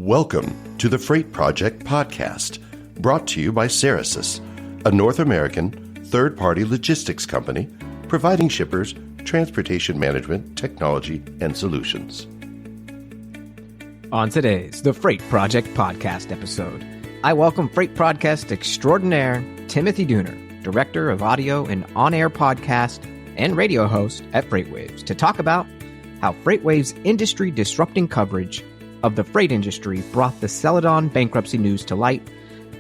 Welcome to the Freight Project podcast, brought to you by Ceradon, a North American third-party logistics company providing shippers transportation management, technology, and solutions. On today's The Freight Project podcast episode, I welcome Freight Project extraordinaire Timothy Dooner, Director of Audio and On-Air Podcast and Radio Host at FreightWaves, to talk about how FreightWaves' industry-disrupting coverage of the freight industry brought the Celadon bankruptcy news to light,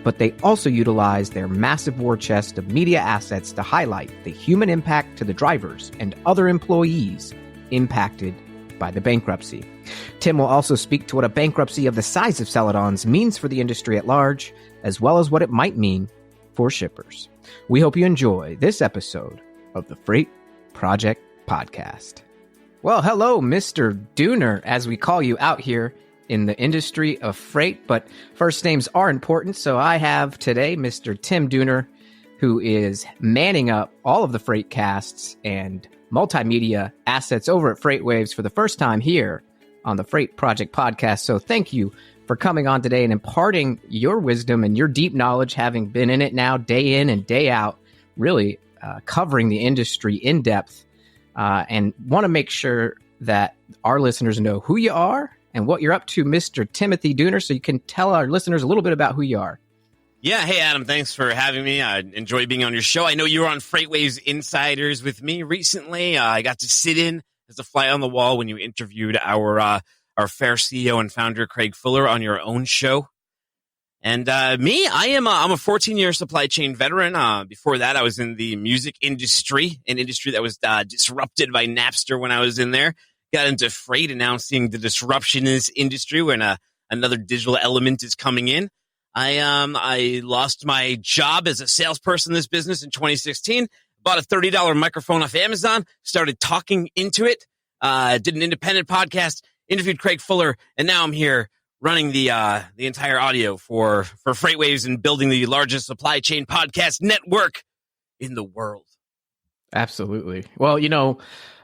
but they also utilized their massive war chest of media assets to highlight the human impact to the drivers and other employees impacted by the bankruptcy. Tim will also speak to what a bankruptcy of the size of Celadon's means for the industry at large, as well as what it might mean for shippers. We hope you enjoy this episode of the Freight Project Podcast. Well, hello, Mr. Dooner, as we call you out here in the industry of freight, but first names are important, so I have today Mr. Tim Dooner, who is manning up all of the freight casts and multimedia assets over at FreightWaves for the first time here on the Freight Project Podcast. So thank you for coming on today and imparting your wisdom and your deep knowledge, having been in it now day in and day out, really covering the industry in depth, and want to make sure that our listeners know who you are and what you're up to, Mr. Timothy Dooner, so you can tell our listeners a little bit about who you are. Yeah, hey, Adam, thanks for having me. I enjoy being on your show. I know you were on FreightWaves Insiders with me recently. I got to sit in as a fly on the wall when you interviewed our fair CEO and founder, Craig Fuller, on your own show. And I'm a 14-year supply chain veteran. Before that, I was in the music industry, an industry that was disrupted by Napster when I was in there. Got into freight, announcing the disruption in this industry when another digital element is coming in. I lost my job as a salesperson in this business in 2016, bought a $30 microphone off Amazon, started talking into it, did an independent podcast, interviewed Craig Fuller, and now I'm here running the entire audio for FreightWaves and building the largest supply chain podcast network in the world. Absolutely. Well,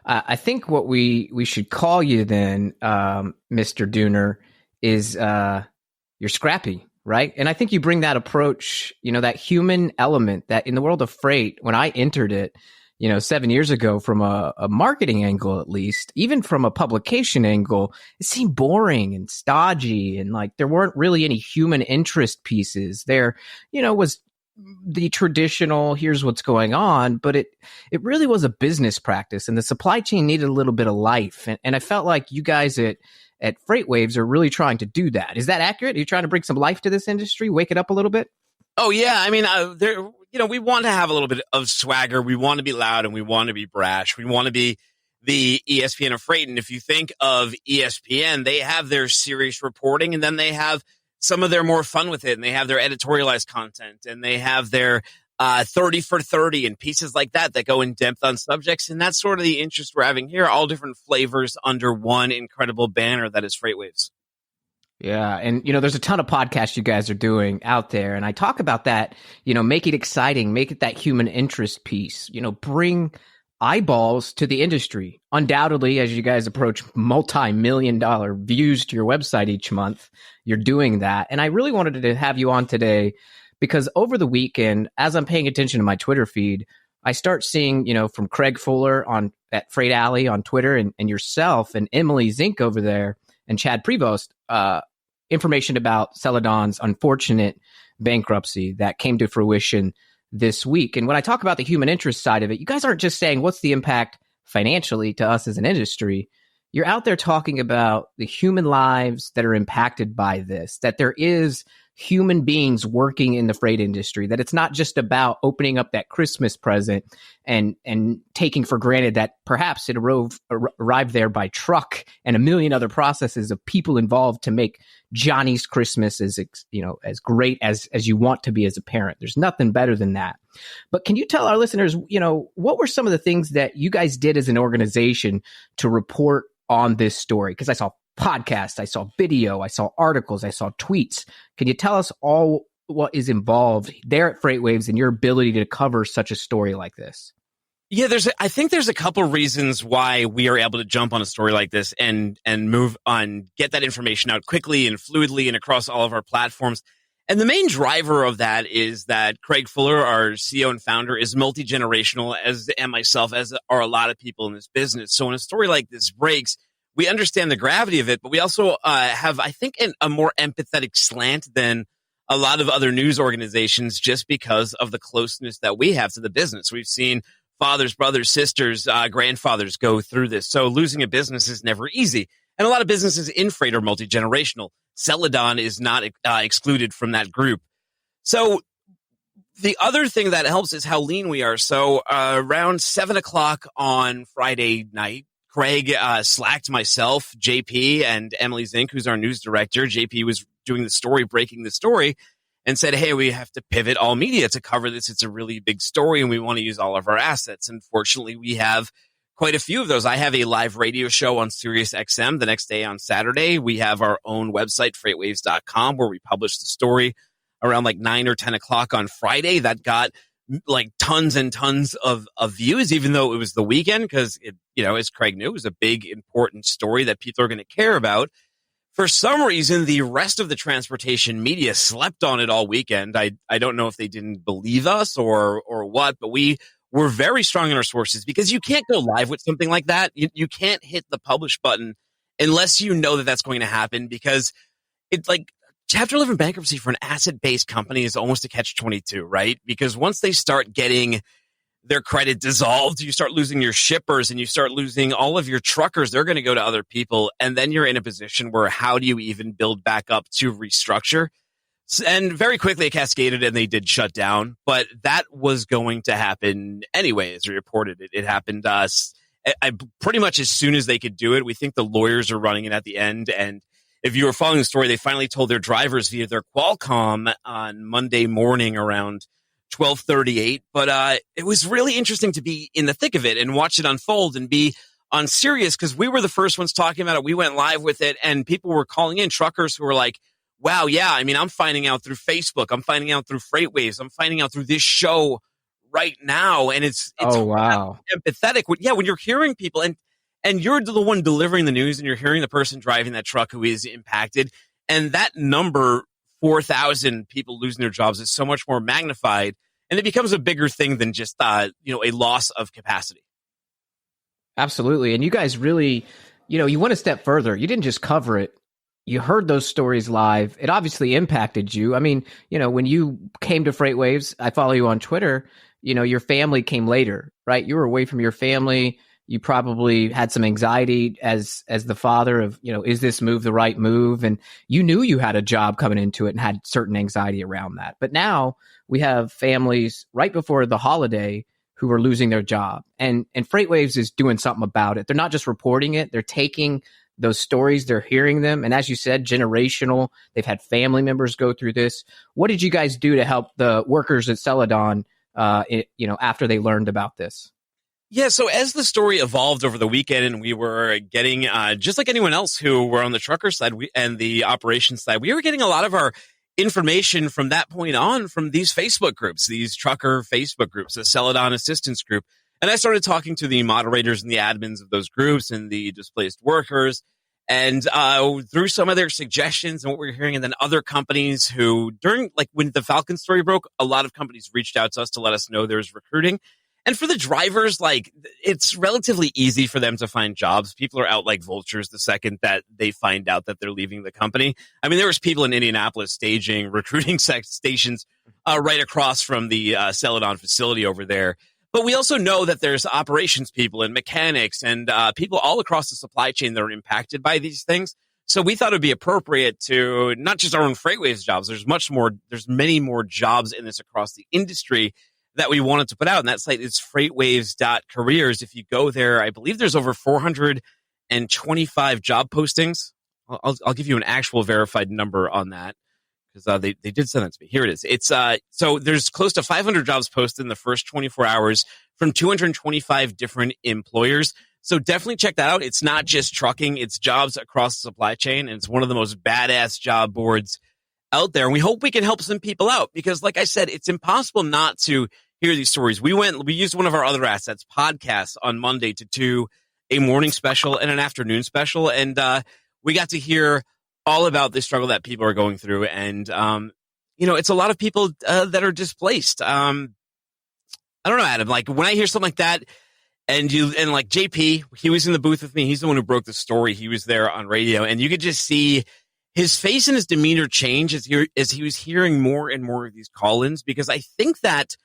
I think what we should call you then, Mr. Dooner, is you're scrappy, right? And I think you bring that approach, that human element that in the world of freight, when I entered it, 7 years ago, from a marketing angle, at least, even from a publication angle, it seemed boring and stodgy, and like there weren't really any human interest pieces. There, was the traditional, here's what's going on, but it really was a business practice, and the supply chain needed a little bit of life. And I felt like you guys at FreightWaves are really trying to do that. Is that accurate? Are you trying to bring some life to this industry, wake it up a little bit? Oh, yeah. I mean, we want to have a little bit of swagger. We want to be loud and we want to be brash. We want to be the ESPN of freight. And if you think of ESPN, they have their serious reporting, and then they have some of their more fun with it, and they have their editorialized content, and they have their 30 for 30 and pieces like that go in depth on subjects. And that's sort of the interest we're having here, all different flavors under one incredible banner that is FreightWaves. Yeah. And, there's a ton of podcasts you guys are doing out there. And I talk about that, make it exciting, make it that human interest piece, bring eyeballs to the industry. Undoubtedly, as you guys approach multi-million-dollar views to your website each month, you're doing that. And I really wanted to have you on today because over the weekend, as I'm paying attention to my Twitter feed, I start seeing, from Craig Fuller at Freight Alley on Twitter, and yourself and Emily Zink over there and Chad Prevost, information about Celadon's unfortunate bankruptcy that came to fruition this week. And when I talk about the human interest side of it, you guys aren't just saying what's the impact financially to us as an industry. You're out there talking about the human lives that are impacted by this, that there is human beings working in the freight industry, that it's not just about opening up that Christmas present and taking for granted that perhaps it arrived there by truck and a million other processes of people involved to make Johnny's Christmas as great as you want to be as a parent. There's nothing better than that. But can you tell our listeners, what were some of the things that you guys did as an organization to report on this story? Because I saw podcasts, I saw video, I saw articles, I saw tweets. Can you tell us all what is involved there at FreightWaves and your ability to cover such a story like this? Yeah, I think there's a couple reasons why we are able to jump on a story like this and move on, get that information out quickly and fluidly and across all of our platforms. And the main driver of that is that Craig Fuller, our CEO and founder, is multi-generational, as am myself, as are a lot of people in this business. So when a story like this breaks, we understand the gravity of it, but we also have, I think, a more empathetic slant than a lot of other news organizations just because of the closeness that we have to the business. We've seen fathers, brothers, sisters, grandfathers go through this. So losing a business is never easy. And a lot of businesses in freight are multi-generational. Celadon is not excluded from that group. So the other thing that helps is how lean we are. So around 7 o'clock on Friday night, Craig slacked myself, JP, and Emily Zink, who's our news director. JP was doing the story, breaking the story, and said, hey, we have to pivot all media to cover this. It's a really big story, and we want to use all of our assets. Unfortunately, we have quite a few of those. I have a live radio show on Sirius XM the next day on Saturday. We have our own website, FreightWaves.com, where we publish the story around like 9 or 10 o'clock on Friday. That got like tons and tons of views, even though it was the weekend, because it, as Craig knew, it was a big, important story that people are going to care about. For some reason, the rest of the transportation media slept on it all weekend. I don't know if they didn't believe us or what, but we were very strong in our sources because you can't go live with something like that. You can't hit the publish button unless you know that that's going to happen, because it's like Chapter 11 bankruptcy for an asset-based company is almost a catch-22, right? Because once they start getting their credit dissolved, you start losing your shippers and you start losing all of your truckers. They're going to go to other people. And then you're in a position where how do you even build back up to restructure? And very quickly it cascaded and they did shut down. But that was going to happen anyway, as we reported. It happened pretty much as soon as they could do it. We think the lawyers are running it at the end. And if you were following the story, they finally told their drivers via their Qualcomm on Monday morning around 12:38. But it was really interesting to be in the thick of it and watch it unfold and be on Sirius, because we were the first ones talking about it. We went live with it and people were calling in, truckers who were like, wow, yeah, I mean, I'm finding out through Facebook. I'm finding out through FreightWaves. I'm finding out through this show right now. And it's oh, wow, empathetic. When you're hearing people and you're the one delivering the news and you're hearing the person driving that truck who is impacted. And that number, 4,000 people losing their jobs, is so much more magnified. And it becomes a bigger thing than just, a loss of capacity. Absolutely. And you guys really, you went a step further. You didn't just cover it. You heard those stories live. It obviously impacted you. I mean, when you came to FreightWaves, I follow you on Twitter, your family came later, right? You were away from your family. You probably had some anxiety as the father of, is this move the right move? And you knew you had a job coming into it and had certain anxiety around that. But now we have families right before the holiday who are losing their job. And FreightWaves is doing something about it. They're not just reporting it. They're taking those stories, they're hearing them. And as you said, generational, they've had family members go through this. What did you guys do to help the workers at Celadon, after they learned about this? Yeah, so as the story evolved over the weekend and we were getting, just like anyone else who were on the trucker side and the operations side, we were getting a lot of our information from that point on from these Facebook groups, these trucker Facebook groups, the Celadon Assistance Group. And I started talking to the moderators and the admins of those groups and the displaced workers. And through some of their suggestions and what we were hearing, and then other companies who, when the Falcon story broke, a lot of companies reached out to us to let us know there's recruiting. And for the drivers, it's relatively easy for them to find jobs. People are out like vultures the second that they find out that they're leaving the company. I mean, there was people in Indianapolis staging recruiting stations right across from the Celadon facility over there. But we also know that there's operations people and mechanics and people all across the supply chain that are impacted by these things. So we thought it would be appropriate to not just our own FreightWaves jobs. There's many more jobs in this across the industry that we wanted to put out. And that site is freightwaves.careers. If you go there, I believe there's over 425 job postings. I'll give you an actual verified number on that, because they did send that to me. Here it is. It's so there's close to 500 jobs posted in the first 24 hours from 225 different employers. So definitely check that out. It's not just trucking, it's jobs across the supply chain. And it's one of the most badass job boards out there. And we hope we can help some people out, because like I said, it's impossible not to hear these stories. We used one of our other assets, podcasts, on Monday to do a morning special and an afternoon special. And we got to hear all about the struggle that people are going through. And, it's a lot of people that are displaced. I don't know, Adam, like when I hear something like that, and like JP, he was in the booth with me. He's the one who broke the story. He was there on radio, and you could just see his face and his demeanor change as he was hearing more and more of these call-ins, because I think that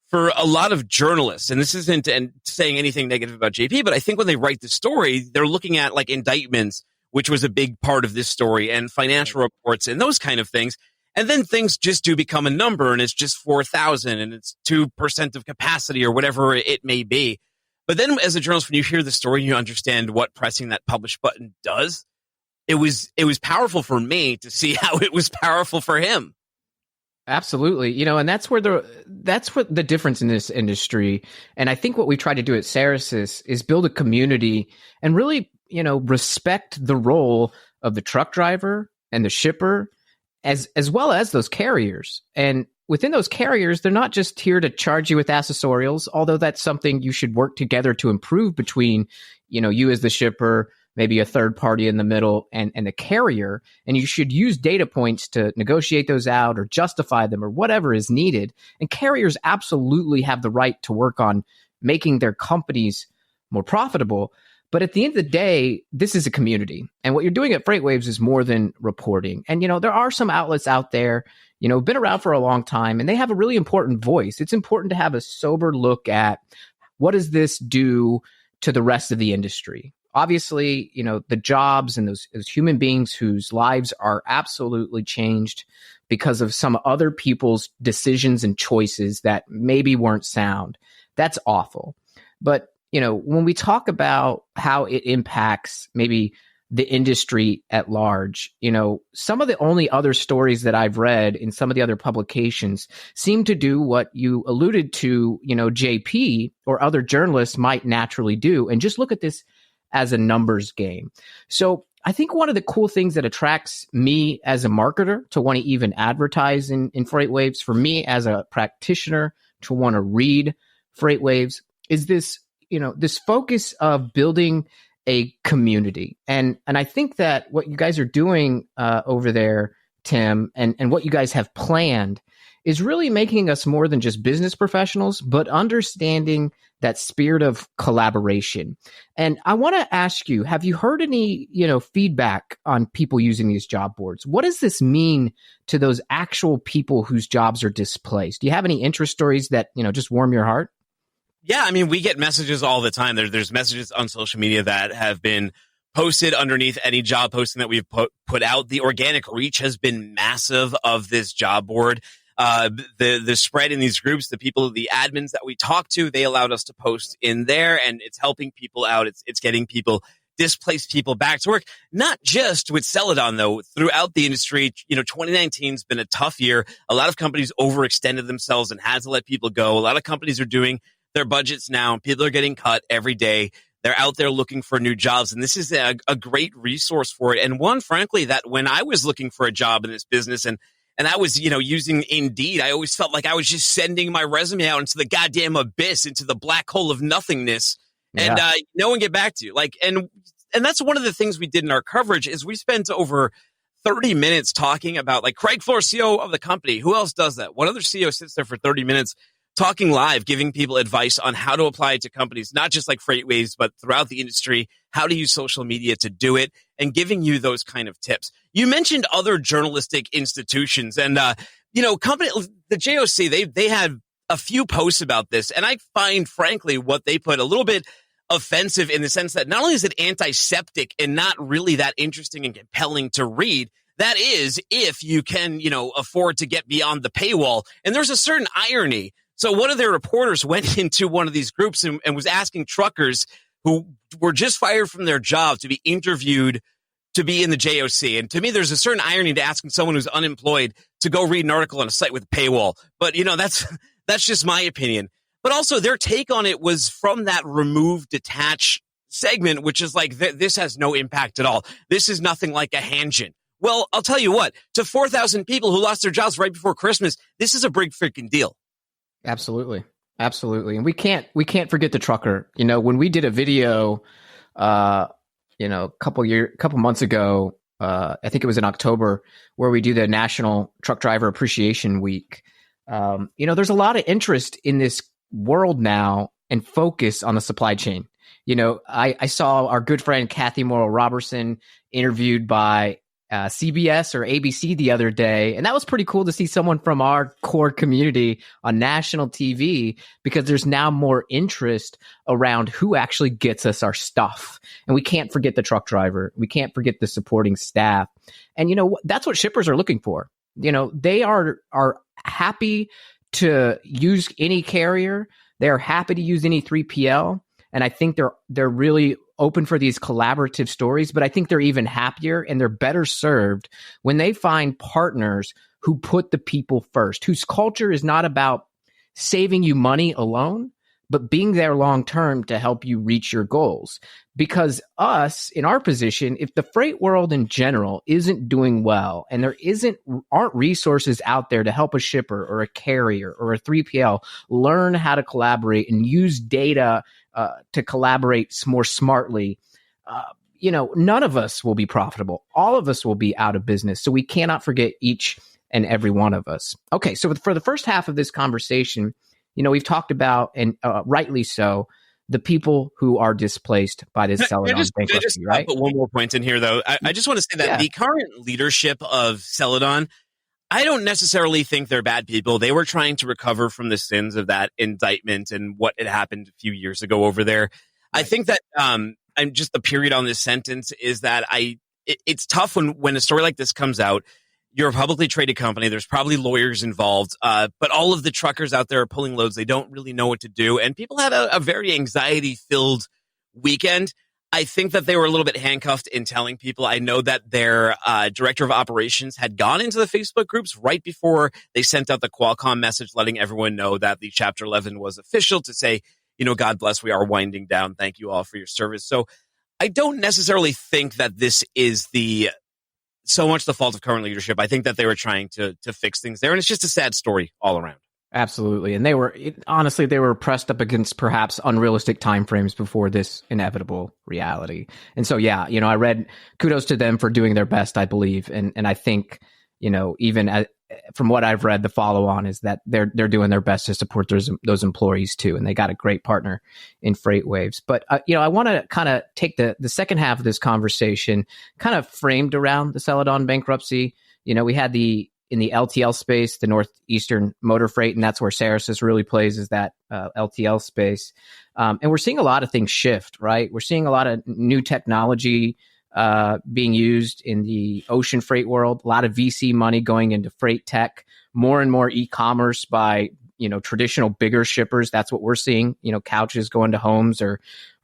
for a lot of journalists, and this isn't saying anything negative about JP, but I think when they write the story, they're looking at like indictments, which was a big part of this story, and financial reports and those kind of things. And then things just do become a number, and it's just 4,000 and it's 2% of capacity or whatever it may be. But then as a journalist, when you hear the story, you understand what pressing that publish button does. It was powerful for me to see how it was powerful for him. Absolutely. And that's what the difference in this industry. And I think what we try to do at Ceradon is build a community and really, respect the role of the truck driver and the shipper as well as those carriers. And within those carriers, they're not just here to charge you with accessorials, although that's something you should work together to improve between, you as the shipper, maybe a third party in the middle, and the carrier. And you should use data points to negotiate those out or justify them or whatever is needed. And carriers absolutely have the right to work on making their companies more profitable. But at the end of the day, this is a community. And what you're doing at FreightWaves is more than reporting. And, there are some outlets out there, been around for a long time, and they have a really important voice. It's important to have a sober look at what does this do to the rest of the industry. Obviously, the jobs and those human beings whose lives are absolutely changed because of some other people's decisions and choices that maybe weren't sound. That's awful. But when we talk about how it impacts maybe the industry at large, some of the only other stories that I've read in some of the other publications seem to do what you alluded to, JP or other journalists might naturally do, and just look at this as a numbers game. So I think one of the cool things that attracts me as a marketer to want to even advertise in FreightWaves, for me as a practitioner to want to read FreightWaves, is this this focus of building a community. And I think that what you guys are doing over there, Tim, and what you guys have planned is really making us more than just business professionals, but understanding that spirit of collaboration. And I want to ask you, have you heard any, feedback on people using these job boards? What does this mean to those actual people whose jobs are displaced? Do you have any interest stories that, just warm your heart? Yeah, I mean, we get messages all the time. There's messages on social media that have been posted underneath any job posting that we've put out. The organic reach has been massive of this job board. The spread in these groups, the admins that we talk to, they allowed us to post in there, and it's helping people out. It's getting displaced people back to work. Not just with Celadon, though, throughout the industry. 2019 has been a tough year. A lot of companies overextended themselves and had to let people go. A lot of companies are doing their budgets now. People are getting cut every day. They're out there looking for new jobs. And this is a great resource for it. And one, frankly, that when I was looking for a job in this business and I was, using Indeed, I always felt like I was just sending my resume out into the goddamn abyss, into the black hole of nothingness. And no one get back to you. And that's one of the things we did in our coverage is we spent over 30 minutes talking about, like, Craig Floor, CEO of the company. Who else does that? What other CEO sits there for 30 minutes talking live, giving people advice on how to apply it to companies, not just like FreightWaves, but throughout the industry, how to use social media to do it, and giving you those kind of tips. You mentioned other journalistic institutions, and the JOC, they had a few posts about this, and I find, frankly, what they put a little bit offensive in the sense that not only is it antiseptic and not really that interesting and compelling to read, that is, if you can, afford to get beyond the paywall. And there's a certain irony. So one of their reporters went into one of these groups and was asking truckers who were just fired from their job to be interviewed to be in the JOC. And to me, there's a certain irony to asking someone who's unemployed to go read an article on a site with a paywall. But, that's just my opinion. But also their take on it was from that remove, detach segment, which is like, this has no impact at all. This is nothing like a Hanjin. Well, I'll tell you what, to 4,000 people who lost their jobs right before Christmas, this is a big freaking deal. Absolutely. Absolutely. And we can't forget the trucker. When we did a video, a couple months ago, I think it was in October, where we do the National Truck Driver Appreciation Week. There's a lot of interest in this world now and focus on the supply chain. I saw our good friend Kathy Morrow Robertson interviewed by CBS or ABC the other day. And that was pretty cool to see someone from our core community on national TV, because there's now more interest around who actually gets us our stuff. And we can't forget the truck driver. We can't forget the supporting staff. And, that's what shippers are looking for. They are happy to use any carrier. They are happy to use any 3PL. And I think they're really open for these collaborative stories, but I think they're even happier and they're better served when they find partners who put the people first, whose culture is not about saving you money alone, but being there long term to help you reach your goals. Because us, in our position, if the freight world in general isn't doing well and there aren't resources out there to help a shipper or a carrier or a 3PL learn how to collaborate and use data to collaborate more smartly, none of us will be profitable. All of us will be out of business. So we cannot forget each and every one of us. Okay, so for the first half of this conversation, we've talked about, and rightly so, the people who are displaced by this Celadon bankruptcy, right? Put one more point in here, though. I just want to say that the current leadership of Celadon, I don't necessarily think they're bad people. They were trying to recover from the sins of that indictment and what had happened a few years ago over there. Right. I think that I'm just the period on this sentence is that it's tough when a story like this comes out. You're a publicly traded company. There's probably lawyers involved, but all of the truckers out there are pulling loads. They don't really know what to do. And people had a very anxiety-filled weekend. I think that they were a little bit handcuffed in telling people. I know that their director of operations had gone into the Facebook groups right before they sent out the Qualcomm message letting everyone know that the Chapter 11 was official, to say, God bless, we are winding down. Thank you all for your service. So I don't necessarily think that this is so much the fault of current leadership. I think that they were trying to fix things there, and it's just a sad story all around. Absolutely. And they were pressed up against perhaps unrealistic timeframes before this inevitable reality. And so, I read kudos to them for doing their best, I believe. And I think, even from what I've read, the follow on is that they're doing their best to support those employees too. And they got a great partner in FreightWaves. But, I want to kind of take the second half of this conversation kind of framed around the Celadon bankruptcy. We had in the LTL space, the Northeastern Motor Freight, and that's where Ceresys really plays, is that LTL space. And we're seeing a lot of things shift, right? We're seeing a lot of new technology being used in the ocean freight world, a lot of VC money going into freight tech, more and more e-commerce by, traditional bigger shippers. That's what we're seeing, couches going to homes or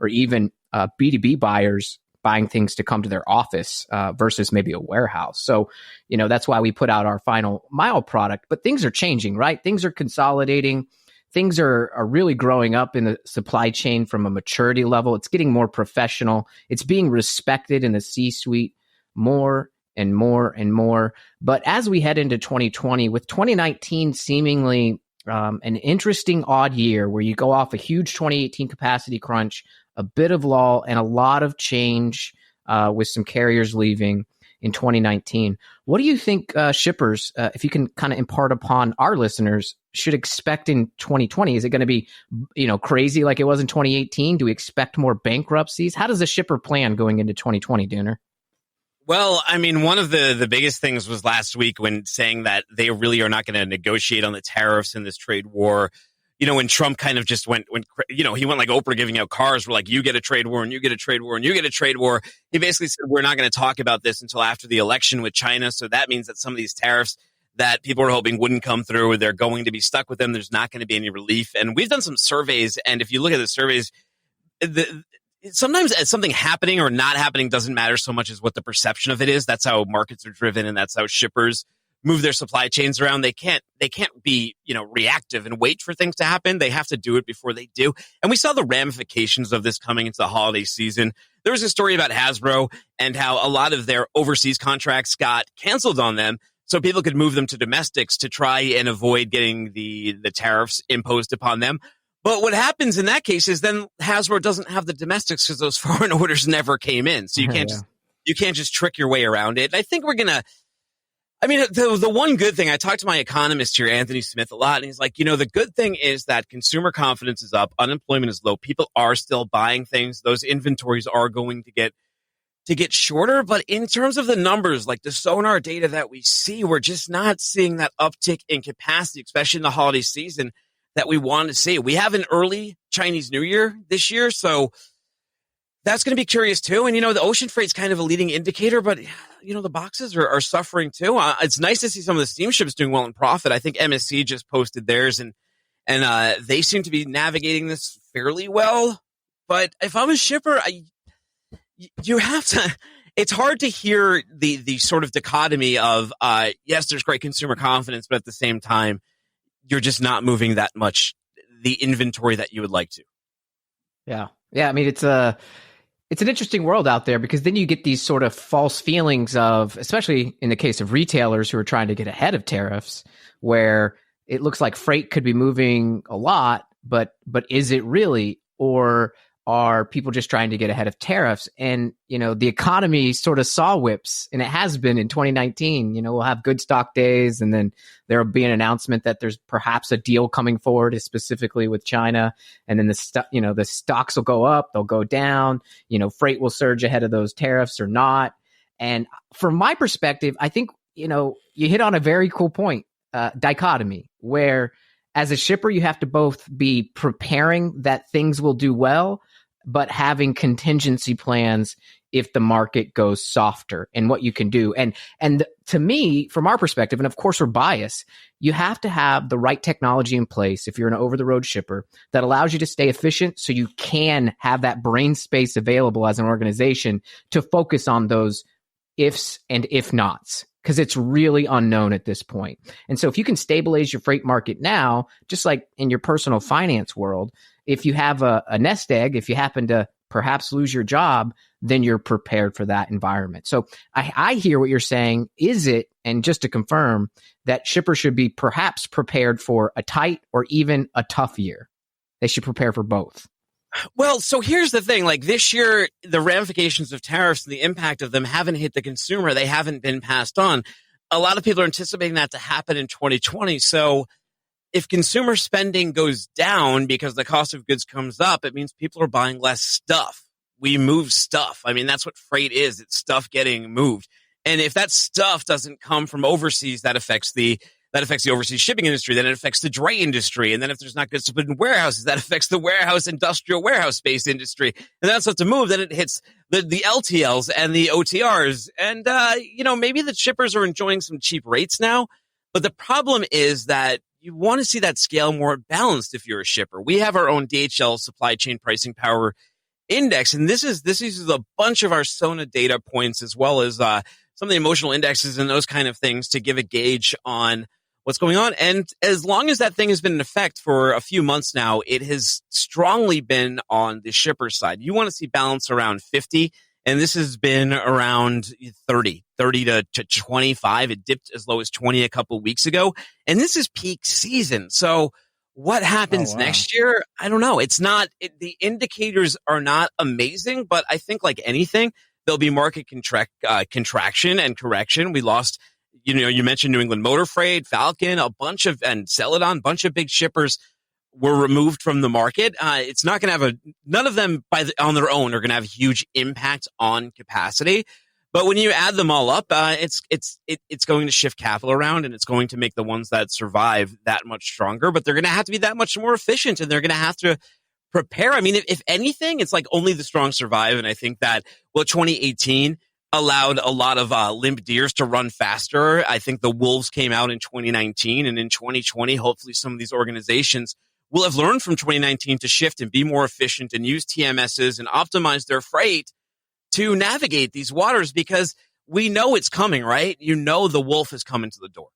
even B2B buyers buying things to come to their office versus maybe a warehouse. So, that's why we put out our final mile product. But things are changing, right? Things are consolidating. Things are really growing up in the supply chain from a maturity level. It's getting more professional. It's being respected in the C-suite more and more and more. But as we head into 2020, with 2019 seemingly an interesting odd year where you go off a huge 2018 capacity crunch, a bit of lull, and a lot of change with some carriers leaving in 2019. What do you think shippers, if you can kind of impart upon our listeners, should expect in 2020? Is it going to be, crazy like it was in 2018? Do we expect more bankruptcies? How does a shipper plan going into 2020, Dooner? Well, I mean, one of the biggest things was last week when saying that they really are not going to negotiate on the tariffs in this trade war. When Trump kind of just went, he went like Oprah giving out cars. We're like, you get a trade war and you get a trade war and you get a trade war. He basically said, we're not going to talk about this until after the election with China. So that means that some of these tariffs that people were hoping wouldn't come through, they're going to be stuck with them. There's not going to be any relief. And we've done some surveys. And if you look at the surveys, sometimes something happening or not happening doesn't matter so much as what the perception of it is. That's how markets are driven. And that's how shippers move their supply chains around. They can't be, reactive and wait for things to happen. They have to do it before they do. And we saw the ramifications of this coming into the holiday season. There was a story about Hasbro and how a lot of their overseas contracts got canceled on them so people could move them to domestics to try and avoid getting the tariffs imposed upon them. But what happens in that case is then Hasbro doesn't have the domestics because those foreign orders never came in. So you can't just trick your way around it. And I think we're going to, I mean, the one good thing, I talked to my economist here, Anthony Smith, a lot, and he's like, the good thing is that consumer confidence is up, unemployment is low, people are still buying things, those inventories are going to get shorter. But in terms of the numbers, like the sonar data that we see, we're just not seeing that uptick in capacity, especially in the holiday season, that we want to see. We have an early Chinese New Year this year, so that's going to be curious too. And, the ocean freight's kind of a leading indicator, but, the boxes are suffering too. It's nice to see some of the steamships doing well in profit. I think MSC just posted theirs and they seem to be navigating this fairly well. But if I'm a shipper, you have to, it's hard to hear the sort of dichotomy of, yes, there's great consumer confidence, but at the same time, you're just not moving that much the inventory that you would like to. Yeah. I mean, it's an interesting world out there because then you get these sort of false feelings of, especially in the case of retailers who are trying to get ahead of tariffs, where it looks like freight could be moving a lot, but is it really? Or are people just trying to get ahead of tariffs? And, the economy sort of saw whips, and it has been in 2019. We'll have good stock days, and then there'll be an announcement that there's perhaps a deal coming forward, specifically with China. And then the stocks will go up, they'll go down, freight will surge ahead of those tariffs or not. And from my perspective, I think, you hit on a very cool point, dichotomy, where as a shipper, you have to both be preparing that things will do well, but having contingency plans if the market goes softer and what you can do. And to me, from our perspective, and of course we're biased, you have to have the right technology in place if you're an over-the-road shipper that allows you to stay efficient so you can have that brain space available as an organization to focus on those ifs and if nots, because it's really unknown at this point. And so if you can stabilize your freight market now, just like in your personal finance world, if you have a nest egg, if you happen to perhaps lose your job, then you're prepared for that environment. So I hear what you're saying. Is it, and just to confirm, that shippers should be perhaps prepared for a tight or even a tough year? They should prepare for both. Well, so here's the thing. Like this year, the ramifications of tariffs and the impact of them haven't hit the consumer. They haven't been passed on. A lot of people are anticipating that to happen in 2020. So if consumer spending goes down because the cost of goods comes up, it means people are buying less stuff. We move stuff. I mean, that's what freight is. It's stuff getting moved. And if that stuff doesn't come from overseas, that affects the overseas shipping industry. Then it affects the dray industry. And then if there's not goods to put in warehouses, that affects the industrial warehouse space industry. And that's what to move. Then it hits the LTLs and the OTRs. And, maybe the shippers are enjoying some cheap rates now. But the problem is that you want to see that scale more balanced if you're a shipper. We have our own DHL supply chain pricing power index. And this uses a bunch of our SONA data points as well as some of the emotional indexes and those kind of things to give a gauge on what's going on. And as long as that thing has been in effect for a few months now, it has strongly been on the shipper side. You want to see balance around 50. And this has been around 30 to 25. It dipped as low as 20 a couple of weeks ago. And this is peak season. So what happens next year? I don't know. The indicators are not amazing, but I think like anything, there'll be market contraction and correction. We lost, you mentioned New England Motor Freight, Falcon, and Celadon, a bunch of big shippers were removed from the market. It's not going to have none of them on their own are going to have a huge impact on capacity. But when you add them all up, it's going to shift capital around, and it's going to make the ones that survive that much stronger. But they're going to have to be that much more efficient, and they're going to have to prepare. I mean, if anything, it's like only the strong survive. And I think that 2018 allowed a lot of limp deers to run faster. I think the wolves came out in 2019, and in 2020, hopefully some of these organizations will have learned from 2019 to shift and be more efficient and use TMSs and optimize their freight to navigate these waters, because we know it's coming, right? The wolf is coming to the door.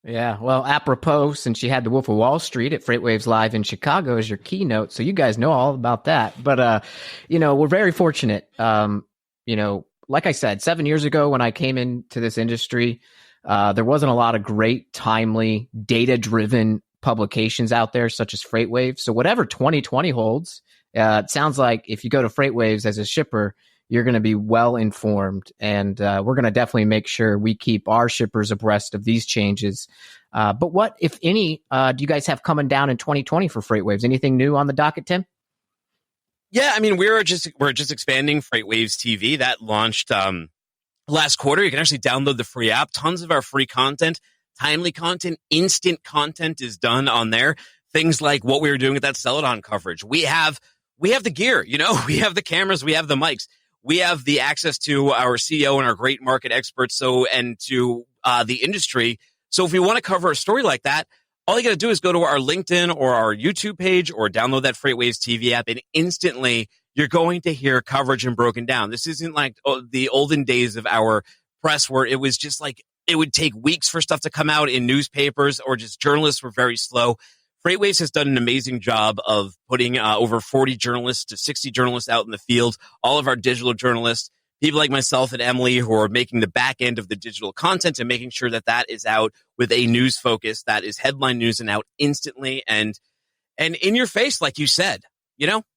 Yeah, well, apropos, since you had the Wolf of Wall Street at FreightWaves Live in Chicago as your keynote, so you guys know all about that. But, we're very fortunate. Like I said, 7 years ago when I came into this industry, there wasn't a lot of great, timely, data-driven publications out there, such as FreightWaves. So whatever 2020 holds, it sounds like if you go to FreightWaves as a shipper, you're going to be well informed. And we're going to definitely make sure we keep our shippers abreast of these changes. But what, if any, do you guys have coming down in 2020 for FreightWaves? Anything new on the docket, Tim? Yeah, I mean, we're just expanding FreightWaves TV. That launched last quarter. You can actually download the free app. Tons of our free content, timely content, instant content is done on there. Things like what we were doing with that Celadon coverage. We have the gear, we have the cameras, we have the mics, we have the access to our CEO and our great market experts. And to the industry. So if we want to cover a story like that, all you got to do is go to our LinkedIn or our YouTube page or download that FreightWaves TV app, and instantly you're going to hear coverage and broken down. This isn't like the olden days of our press where it was just like it would take weeks for stuff to come out in newspapers, or just journalists were very slow. FreightWaves has done an amazing job of putting over 40 journalists to 60 journalists out in the field, all of our digital journalists, people like myself and Emily who are making the back end of the digital content and making sure that that is out with a news focus that is headline news and out instantly and in your face, like you said,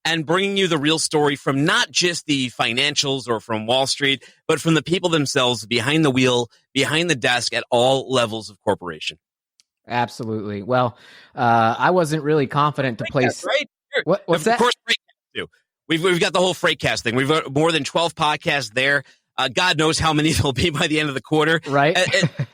and bringing you the real story from not just the financials or from Wall Street, but from the people themselves behind the wheel, behind the desk at all levels of corporation. Absolutely. Well, I wasn't really confident to place. Right? What's that? Of course, FreightCast too. We've got the whole FreightCast thing. We've got more than 12 podcasts there. God knows how many there'll be by the end of the quarter. Right.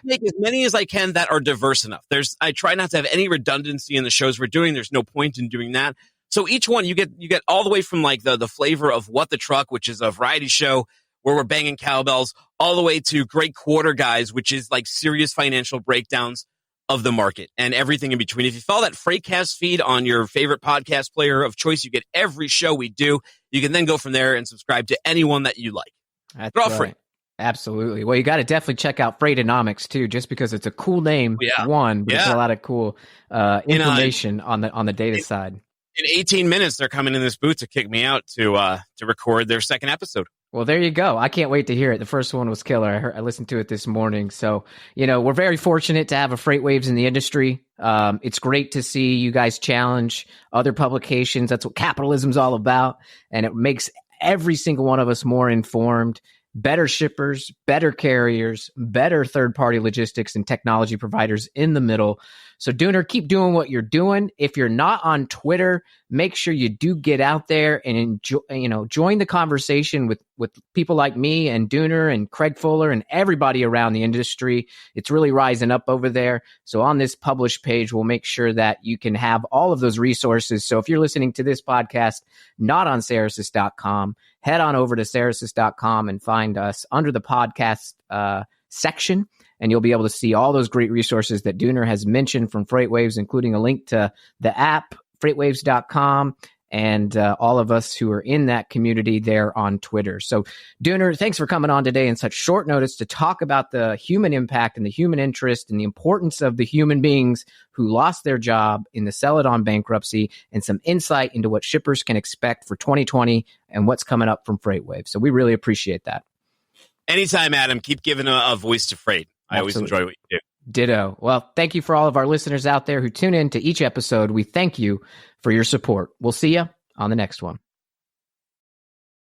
Make as many as I can that are diverse enough. I try not to have any redundancy in the shows we're doing. There's no point in doing that. So each one you get all the way from like the flavor of What the Truck, which is a variety show where we're banging cowbells, all the way to Great Quarter Guys, which is like serious financial breakdowns of the market and everything in between. If you follow that FreightCast feed on your favorite podcast player of choice, you get every show we do. You can then go from there and subscribe to anyone that you like. That's They're all right. free. Absolutely. Well, you got to definitely check out Freightonomics too, just because it's a cool name. But it's a lot of cool information on the data side. In 18 minutes, they're coming in this booth to kick me out to record their second episode. Well, there you go. I can't wait to hear it. The first one was killer. I listened to it this morning. So, we're very fortunate to have a FreightWaves in the industry. It's great to see you guys challenge other publications. That's what capitalism's all about. And it makes every single one of us more informed, better shippers, better carriers, better third-party logistics and technology providers in the middle. So Dooner, keep doing what you're doing. If you're not on Twitter, make sure you do get out there and enjoy, join the conversation with people like me and Dooner and Craig Fuller and everybody around the industry. It's really rising up over there. So on this published page, we'll make sure that you can have all of those resources. So if you're listening to this podcast, not on Ceresys.com, head on over to Ceresys.com and find us under the podcast section. And you'll be able to see all those great resources that Dooner has mentioned from FreightWaves, including a link to the app, FreightWaves.com, and all of us who are in that community there on Twitter. So, Dooner, thanks for coming on today in such short notice to talk about the human impact and the human interest and the importance of the human beings who lost their job in the Celadon bankruptcy, and some insight into what shippers can expect for 2020 and what's coming up from FreightWaves. So we really appreciate that. Anytime, Adam. Keep giving a voice to freight. I always enjoy what you do. Ditto. Well, thank you for all of our listeners out there who tune in to each episode. We thank you for your support. We'll see you on the next one.